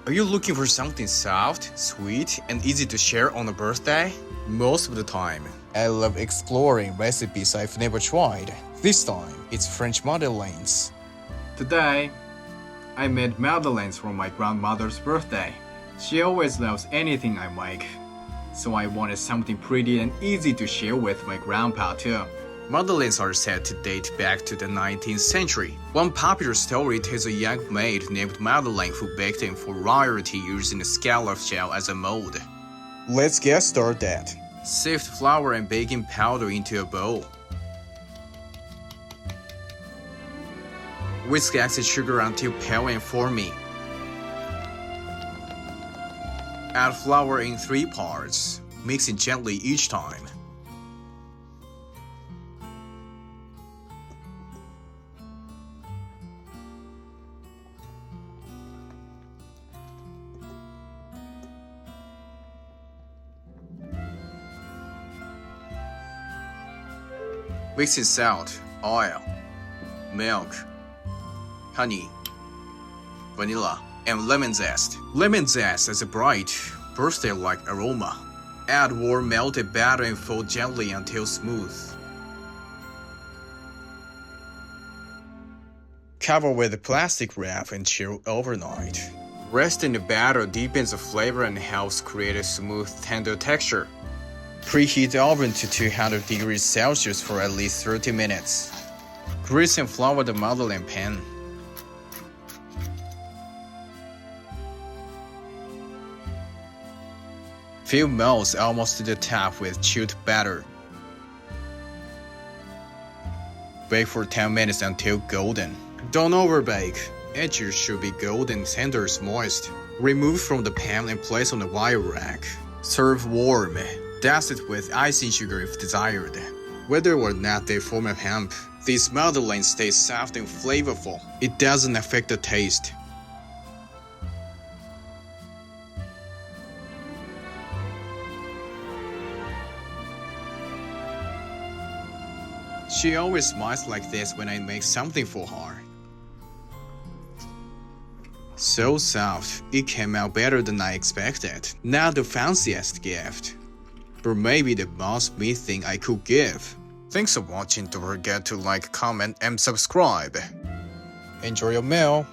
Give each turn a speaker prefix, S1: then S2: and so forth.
S1: Are you looking for something soft, sweet, and easy to share on a birthday? Most of the time, I love exploring recipes I've never tried. This time, it's French Madeleines.
S2: Today, I made Madeleines for my grandmother's birthday. She always loves anything I make, so I wanted something pretty and easy to share with my grandpa too.
S1: Madeleines are said to date back to the 19th century. One popular story tells a young maid named Madeleine who baked them for royalty using a scallop shell as a mold. Let's get started. Sift flour and baking powder into a bowl. Whisk excess sugar until pale and foamy. Add flour in 3 parts, mixing gently each time. Mix in salt, oil, milk, honey, vanilla, and lemon zest. Lemon zest has a bright, birthday-like aroma. Add warm melted batter and fold gently until smooth. Cover with a plastic wrap and chill overnight. Rest in the batter deepens the flavor and helps create a smooth, tender texture. Preheat the oven to 200 degrees Celsius for at least 30 minutes. Grease and flour the Madeleine pan. Fill molds almost to the top with chilled batter. Bake for 10 minutes until golden. Don't overbake. Edges should be golden, centers moist. Remove from the pan and place on the wire rack. Serve warm. Dust it with icing sugar if desired. Whether or not they form a hump, these Madeleines stay soft and flavorful. It doesn't affect the taste. She always smiles like this when I make something for her. So soft, it came out better than I expected. Not the fanciest gift, but maybe the most me thing I could give. Thanks for watching. Don't forget to like, comment, and subscribe. Enjoy your meal.